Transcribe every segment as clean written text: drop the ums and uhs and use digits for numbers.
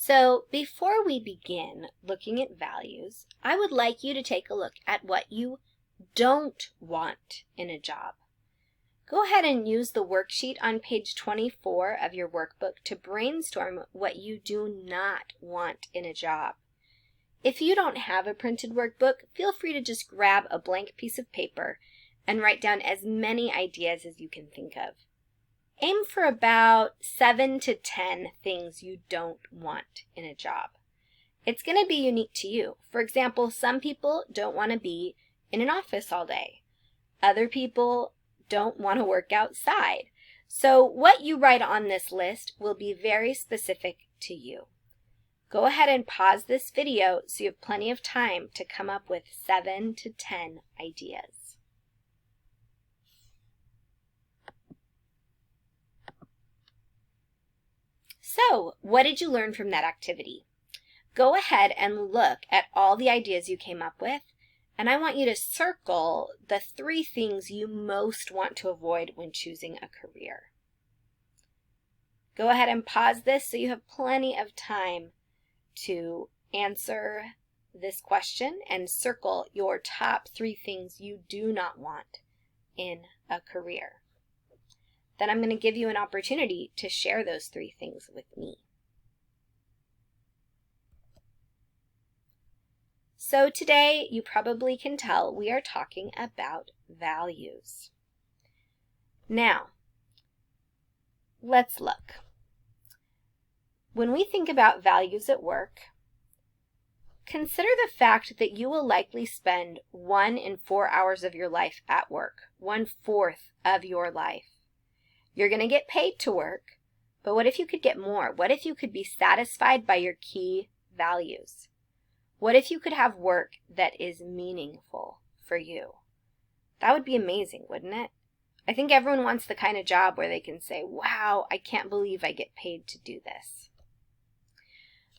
So before we begin looking at values, I would like you to take a look at what you don't want in a job. Go ahead and use the worksheet on page 24 of your workbook to brainstorm what you do not want in a job. If you don't have a printed workbook, feel free to just grab a blank piece of paper and write down as many ideas as you can think of. Aim for about 7 to 10 things you don't want in a job. It's going to be unique to you. For example, some people don't want to be in an office all day. Other people don't want to work outside. So what you write on this list will be very specific to you. Go ahead and pause this video so you have plenty of time to come up with 7 to 10 ideas. So, what did you learn from that activity? Go ahead and look at all the ideas you came up with, and I want you to circle the 3 things you most want to avoid when choosing a career. Go ahead and pause this so you have plenty of time to answer this question and circle your top 3 things you do not want in a career. Then I'm going to give you an opportunity to share those 3 things with me. So today, you probably can tell we are talking about values. Now, let's look. When we think about values at work, consider the fact that you will likely spend 1 in 4 hours of your life at work, 1/4 of your life. You're going to get paid to work, but what if you could get more? What if you could be satisfied by your key values? What if you could have work that is meaningful for you? That would be amazing, wouldn't it? I think everyone wants the kind of job where they can say, wow, I can't believe I get paid to do this.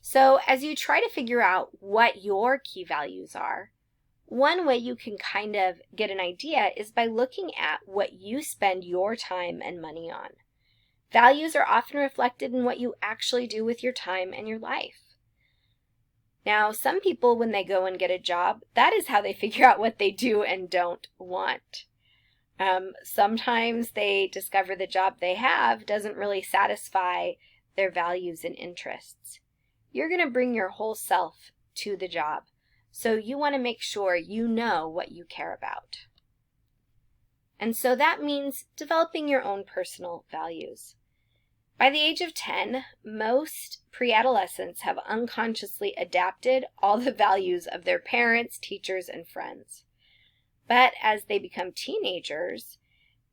So as you try to figure out what your key values are, one way you can kind of get an idea is by looking at what you spend your time and money on. Values are often reflected in what you actually do with your time and your life. Now, some people, when they go and get a job, that is how they figure out what they do and don't want. Sometimes they discover the job they have doesn't really satisfy their values and interests. You're going to bring your whole self to the job. So you want to make sure you know what you care about. And so that means developing your own personal values. By the age of 10, most pre-adolescents have unconsciously adapted all the values of their parents, teachers, and friends. But as they become teenagers,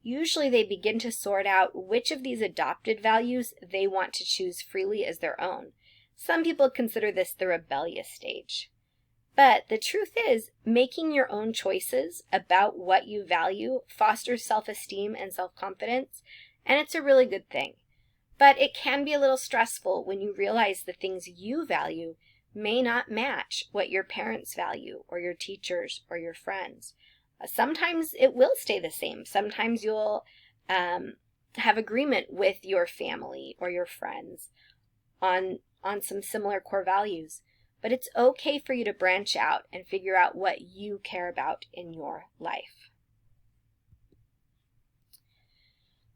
usually they begin to sort out which of these adopted values they want to choose freely as their own. Some people consider this the rebellious stage. But the truth is, making your own choices about what you value fosters self-esteem and self-confidence, and it's a really good thing. But it can be a little stressful when you realize the things you value may not match what your parents value, or your teachers, or your friends. Sometimes it will stay the same. Sometimes you'll have agreement with your family or your friends on some similar core values. But it's okay for you to branch out and figure out what you care about in your life.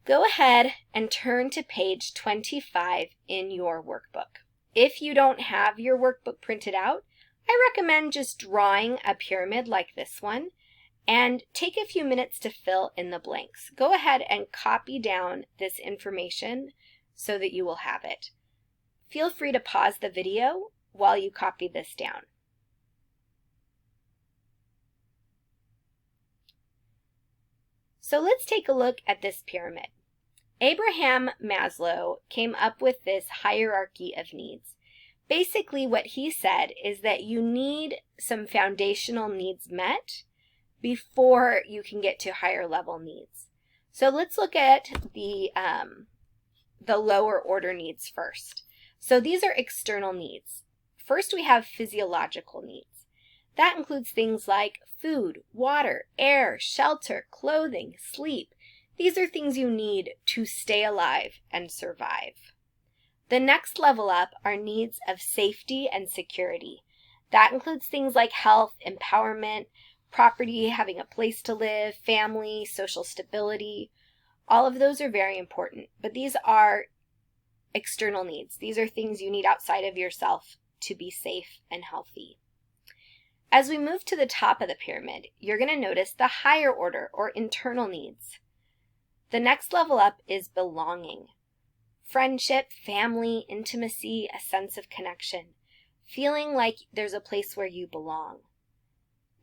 Go ahead and turn to page 25 in your workbook. If you don't have your workbook printed out, I recommend just drawing a pyramid like this one and take a few minutes to fill in the blanks. Go ahead and copy down this information so that you will have it. Feel free to pause the video while you copy this down. So let's take a look at this pyramid. Abraham Maslow came up with this hierarchy of needs. Basically, what he said is that you need some foundational needs met before you can get to higher level needs. So let's look at the lower order needs first. So these are external needs. First, we have physiological needs. That includes things like food, water, air, shelter, clothing, sleep. These are things you need to stay alive and survive. The next level up are needs of safety and security. That includes things like health, empowerment, property, having a place to live, family, social stability. All of those are very important, but these are external needs. These are things you need outside of yourself to be safe and healthy. As we move to the top of the pyramid, you're going to notice the higher order or internal needs. The next level up is belonging. Friendship, family, intimacy, a sense of connection. Feeling like there's a place where you belong.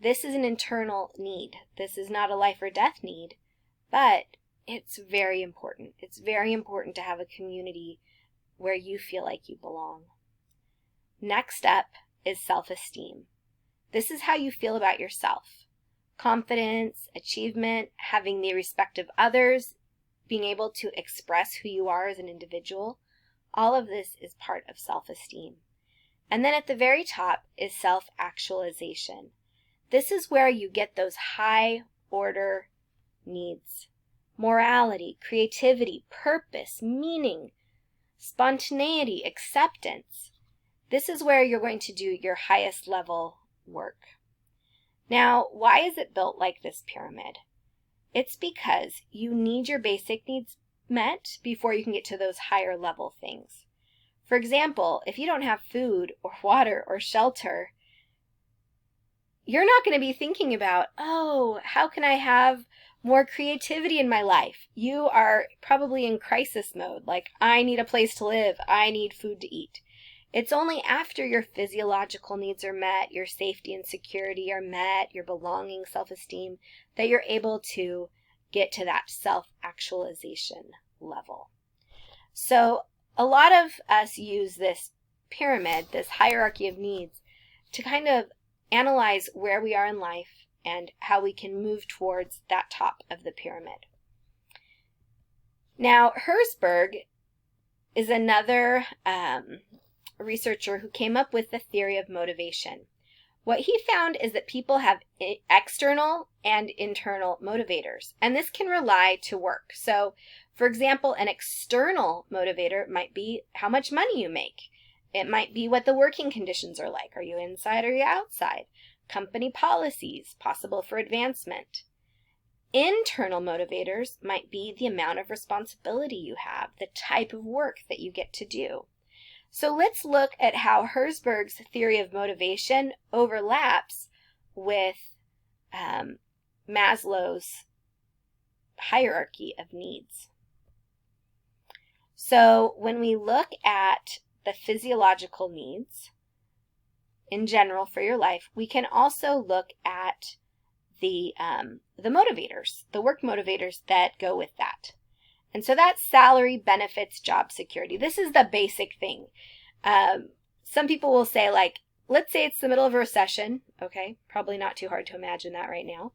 This is an internal need. This is not a life or death need, but it's very important. It's very important to have a community where you feel like you belong. Next up is self-esteem. This is how you feel about yourself. Confidence, achievement, having the respect of others, being able to express who you are as an individual. All of this is part of self-esteem. And then at the very top is self-actualization. This is where you get those high order needs. Morality, creativity, purpose, meaning, spontaneity, acceptance. This is where you're going to do your highest level work. Now, why is it built like this pyramid? It's because you need your basic needs met before you can get to those higher level things. For example, if you don't have food or water or shelter, you're not going to be thinking about, oh, how can I have more creativity in my life? You are probably in crisis mode, like, I need a place to live, I need food to eat. It's only after your physiological needs are met, your safety and security are met, your belonging, self-esteem, that you're able to get to that self-actualization level. So a lot of us use this pyramid, this hierarchy of needs, to kind of analyze where we are in life and how we can move towards that top of the pyramid. Now, Herzberg is another researcher who came up with the theory of motivation. What he found is that people have external and internal motivators, and this can rely to work. So, for example, an external motivator might be how much money you make. It might be what the working conditions are like. Are you inside or are you outside? Company policies, possible for advancement. Internal motivators might be the amount of responsibility you have, the type of work that you get to do. So let's look at how Herzberg's theory of motivation overlaps with Maslow's hierarchy of needs. So when we look at the physiological needs in general for your life, we can also look at the motivators, the work motivators that go with that. And so that's salary, benefits, job security. This is the basic thing. Some people will say, like, let's say it's the middle of a recession. Okay, probably not too hard to imagine that right now.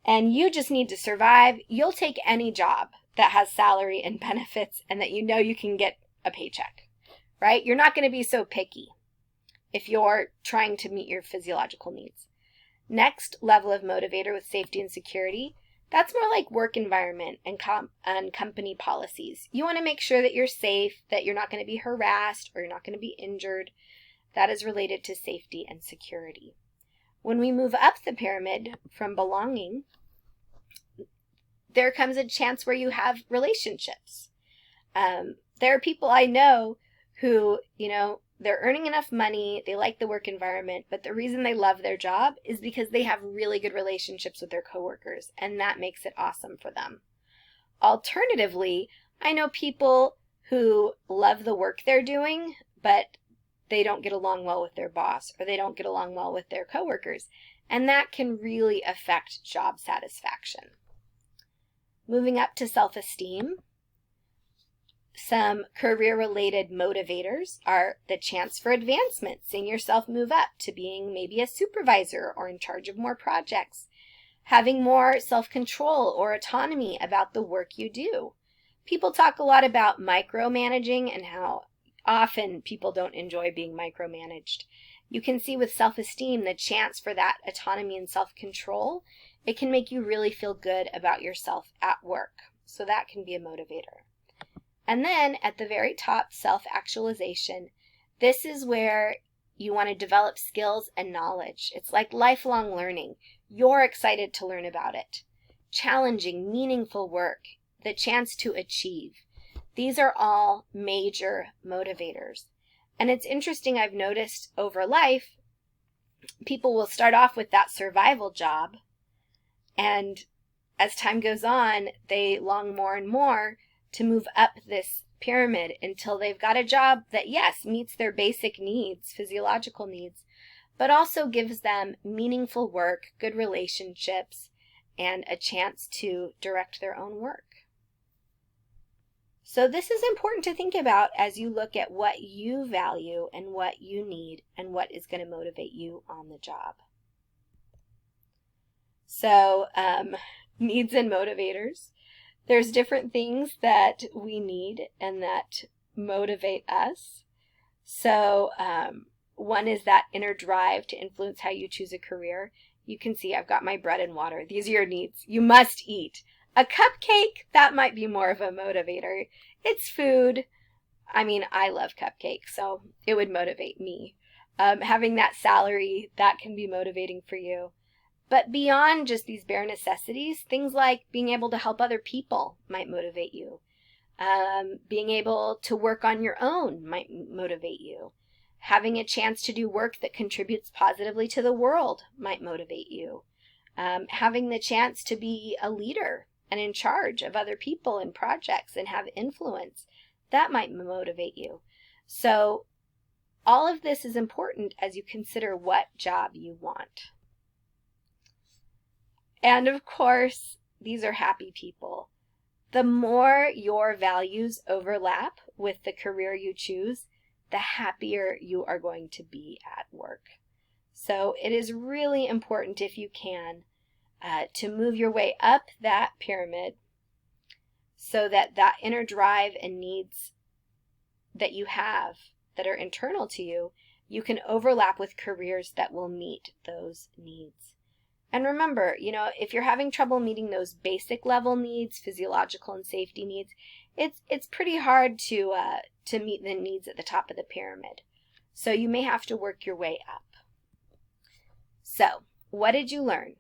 And you just need to survive. You'll take any job that has salary and benefits and that you know you can get a paycheck, right? You're not going to be so picky if you're trying to meet your physiological needs. Next level of motivator with safety and security, that's more like work environment and company policies. You want to make sure that you're safe, that you're not going to be harassed or you're not going to be injured. That is related to safety and security. When we move up the pyramid from belonging, there comes a chance where you have relationships. There are people I know who, they're earning enough money, they like the work environment, but the reason they love their job is because they have really good relationships with their coworkers, and that makes it awesome for them. Alternatively, I know people who love the work they're doing, but they don't get along well with their boss, or they don't get along well with their coworkers, and that can really affect job satisfaction. Moving up to self-esteem, some career-related motivators are the chance for advancement, seeing yourself move up to being maybe a supervisor or in charge of more projects, having more self-control or autonomy about the work you do. People talk a lot about micromanaging and how often people don't enjoy being micromanaged. You can see with self-esteem the chance for that autonomy and self-control. It can make you really feel good about yourself at work. So that can be a motivator. And then at the very top, self-actualization. This is where you want to develop skills and knowledge. It's like lifelong learning. You're excited to learn about it. Challenging, meaningful work, the chance to achieve. These are all major motivators. And it's interesting, I've noticed over life, people will start off with that survival job, and as time goes on, they long more and more to move up this pyramid until they've got a job that, yes, meets their basic needs, physiological needs, but also gives them meaningful work, good relationships, and a chance to direct their own work. So this is important to think about as you look at what you value and what you need and what is going to motivate you on the job. So needs and motivators. There's different things that we need and that motivate us. So one is that inner drive to influence how you choose a career. You can see I've got my bread and water. These are your needs. You must eat. A cupcake, that might be more of a motivator. It's food. I mean, I love cupcakes, so it would motivate me. Having that salary, that can be motivating for you. But beyond just these bare necessities, things like being able to help other people might motivate you. Being able to work on your own might motivate you. Having a chance to do work that contributes positively to the world might motivate you. Having the chance to be a leader and in charge of other people and projects and have influence, that might motivate you. So all of this is important as you consider what job you want. And of course, these are happy people. The more your values overlap with the career you choose, the happier you are going to be at work. So it is really important, if you can, to move your way up that pyramid so that that inner drive and needs that you have that are internal to you, you can overlap with careers that will meet those needs. And remember, if you're having trouble meeting those basic level needs, physiological and safety needs, it's pretty hard to meet the needs at the top of the pyramid. So you may have to work your way up. So, what did you learn?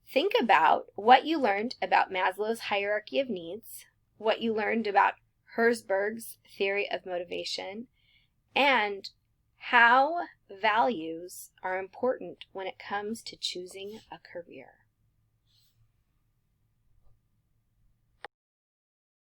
Think about what you learned about Maslow's hierarchy of needs, what you learned about Herzberg's theory of motivation, and how values are important when it comes to choosing a career.